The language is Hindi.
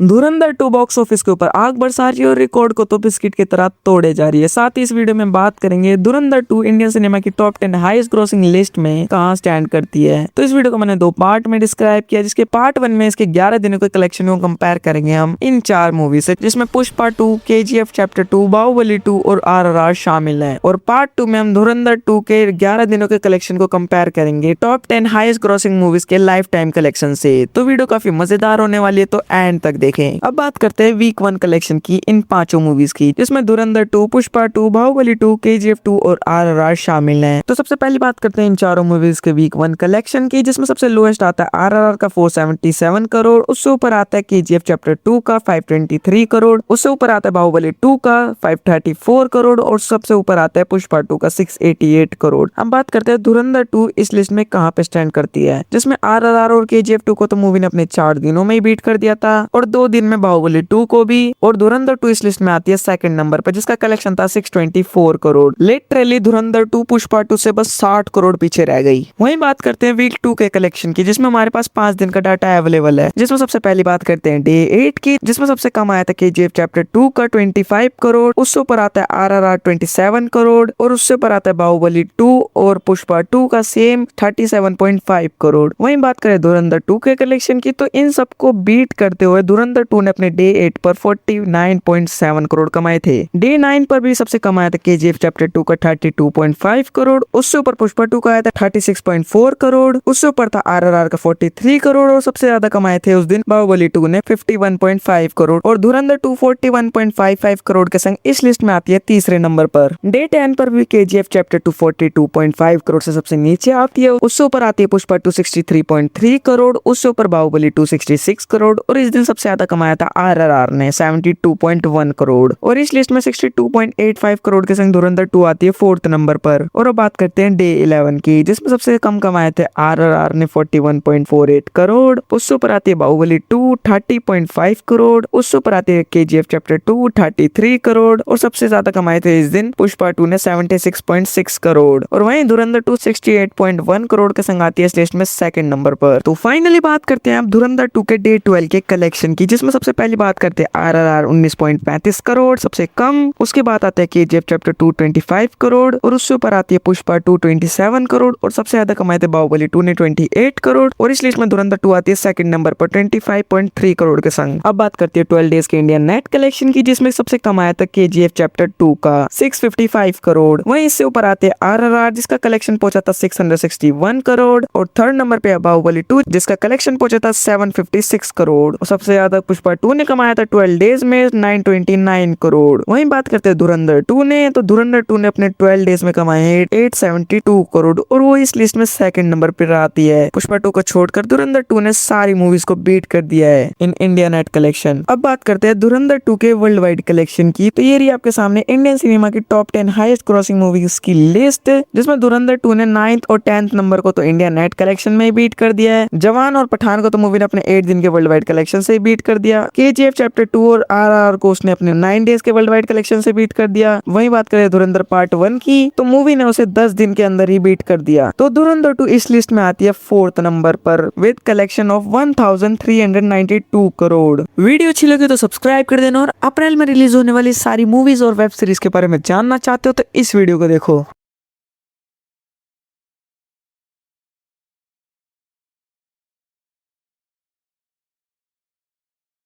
धुरंधर 2 बॉक्स ऑफिस के ऊपर आग बरसा रही है और रिकॉर्ड को तो बिस्किट की तरह तोड़े जा रही है। साथ ही इस वीडियो में बात करेंगे धुरंधर 2 इंडियन सिनेमा की टॉप 10 हाईएस्ट ग्रोसिंग लिस्ट में कहां स्टैंड करती है। तो इस वीडियो को मैंने 2 पार्ट में डिस्क्राइब किया, जिसके पार्ट 1 में इसके 11 दिनों के कलेक्शन को कंपेयर करेंगे हम इन 4 मूवी से, जिसमें पुष्पा 2, KGF चैप्टर 2, बाहुबली 2 और RRR शामिल है। और पार्ट 2 में हम धुरंधर 2 के 11 दिनों के कलेक्शन को कंपेयर करेंगे टॉप 10 हाईएस्ट ग्रोसिंग मूवीज के लाइफ टाइम कलेक्शन से। तो वीडियो काफी मजेदार होने वाली है, तो एंड तक देखें। अब बात करते हैं वीक 1 कलेक्शन की इन 5 मूवीज की, जिसमें धुरंधर 2, पुष्पा 2, बाहुबली 2, KGF 2 और RRR शामिल हैं। तो सबसे पहली बात करते हैं इन चारों मूवीज के वीक 1 कलेक्शन की, जिसमें सबसे लोएस्ट आता है RRR का 477 करोड़, उससे ऊपर आता है KGF चैप्टर 2 का 523 करोड़, उससे ऊपर आता है बाहुबली 2 का 534 करोड़ और सबसे ऊपर आता है पुष्पा 2 का 688 करोड़। हम बात करते हैं धुरंधर 2 इस लिस्ट में कहां पे स्टैंड करती है, जिसमें RRR और KGF 2 को तो मूवी ने अपने 4 दिनों में ही बीट कर दिया था और 2 दिन में बाहुबली 2 को भी। और धुरंधर 2 इस लिस्ट में आती है सेकंड नंबर पर, जिसका कलेक्शन था 624 करोड़। लिटरली धुरंधर 2 पुष्पा 2 से बस 60 करोड़ पीछे रह गई। वहीं बात करते हैं वीक 2 के कलेक्शन की, जिसमें हमारे पास 5 दिन का डाटा अवेलेबल है। जिसमें सबसे पहली बात करते हैं डे 8 की, जिसमें सबसे कम आया था KGF चैप्टर 2 का 25 करोड़, उससे ऊपर आता है RRR 27 करोड़ और उससे ऊपर आता है बाहुबली 2 और पुष्पा 2 का सेम 37.5 करोड़। वहीं बात करें धुरंधर 2 के कलेक्शन की, तो इन सबको बीट करते हुए धुरंधर 2 ने अपने डे 8 पर 49.7 करोड़ कमाए थे। डे 9 पर भी सबसे कम आया था KGF चैप्टर 2 का 32.5 करोड़, उससे ऊपर पुष्पा 2 का आया था 36.4 करोड़, उससे ऊपर था RRR का 43 करोड़ और सबसे ज्यादा कमाए थे उस दिन बाहुबली 2 ने 51.5 करोड़। और धुरंधर 2 41.55 करोड़ के संग इस लिस्ट में आती है तीसरे नंबर पर। डे 10 पर भी KGF चैप्टर 2 42.5 करोड़ से सबसे नीचे आती है, उससे ऊपर आती है पुष्पा 2 63.3 करोड़, उससे ऊपर बाहुबली 2 66 करोड़ और इस दिन सबसे ज्यादा कमाया था RRR ने 72.1 करोड़। और इस लिस्ट में 62.85 करोड़ के संग धुरंधर 2 आती है 4th नंबर पर। और अब बात करते हैं डे 11 की, जिसमें सबसे कम कमाए थे RRR ने 41.48 करोड़, उससे ऊपर आती है बाहुबली 2 30.5 करोड़, उससे ऊपर आती है KGF चैप्टर 2 33 करोड़ और सबसे ज्यादा कमाए थे इस दिन पुष्पा 2 ने 76.6 करोड़। और वहीं धुरंधर 2 68.1 करोड़ के संग आती है इस लिस्ट में सेकंड नंबर पर। तो फाइनली बात करते हैं अब धुरंधर 2 के डे 12 के कलेक्शन की, जिसमें सबसे पहली बात करते हैं RRR 19.35 करोड़ सबसे कम, उसके बाद आता है KGF चैप्टर 2 25 करोड़ और उससे ऊपर आती है पुष्पा 2 27 करोड़ और सबसे ज्यादा कमाए थे बाहुबली 2 ने 28 करोड़। और इस लिस्ट में धुरंधर 2 आती है सेकंड नंबर पर 25.3 करोड़ के संग। अब बात करते हैं 12 डेज के इंडियन नेट कलेक्शन की, जिसमें सबसे कम आया था KGF चैप्टर 2 का 655 करोड़। वहीं इससे ऊपर आते हैं RRR, जिसका कलेक्शन पहुंचा था 661 करोड़ और थर्ड नंबर पे है बाहुबली 2, जिसका कलेक्शन पहुंचा था 756 करोड़ और सबसे ज्यादा पुष्पा 2 ने कमाया था 12 डेज में 929 करोड़। वहीं बात करते हैं धुरंधर 2 ने, तो धुरंधर 2 ने अपने 12 डेज में कमाए हैं 872 करोड़ और वो इस लिस्ट में सेकंड नंबर पर आती है। पुष्पा 2 को छोड़कर धुरंधर 2 ने सारी मूवीज को बीट कर दिया है इन इंडिया नेट कलेक्शन। अब बात करते हैं धुरंधर 2 के वर्ल्ड वाइड कलेक्शन की, तो ये रही आपके सामने इंडियन सिनेमा की टॉप 10 हाईएस्ट क्रॉसिंग मूवीज की लिस्ट, जिसमें धुरंधर 2 ने 9th और 10th नंबर को तो इंडिया नेट कलेक्शन में बीट कर दिया है। जवान और पठान को तो मूवी ने अपने 8 दिन के वर्ल्ड वाइड कलेक्शन से बीट कर दिया। KGF चैप्टर 2 और RRR को उसने अपने 9 डेज के वर्ल्ड वाइड कलेक्शन से बीट कर दिया। वहीं बात करें धुरंधर पार्ट 1 की, तो मूवी ने उसे 10 दिन के अंदर ही बीट कर दिया। तो धुरंधर 2 इस लिस्ट में आती है 4th नंबर पर with collection of 1392 crore. Video अच्छी लगे तो सब्सक्राइब कर देना और अप्रैल में रिलीज होने वाली सारी मूवीज और वेब सीरीज के बारे में जानना चाहते हो तो इस वीडियो को देखो।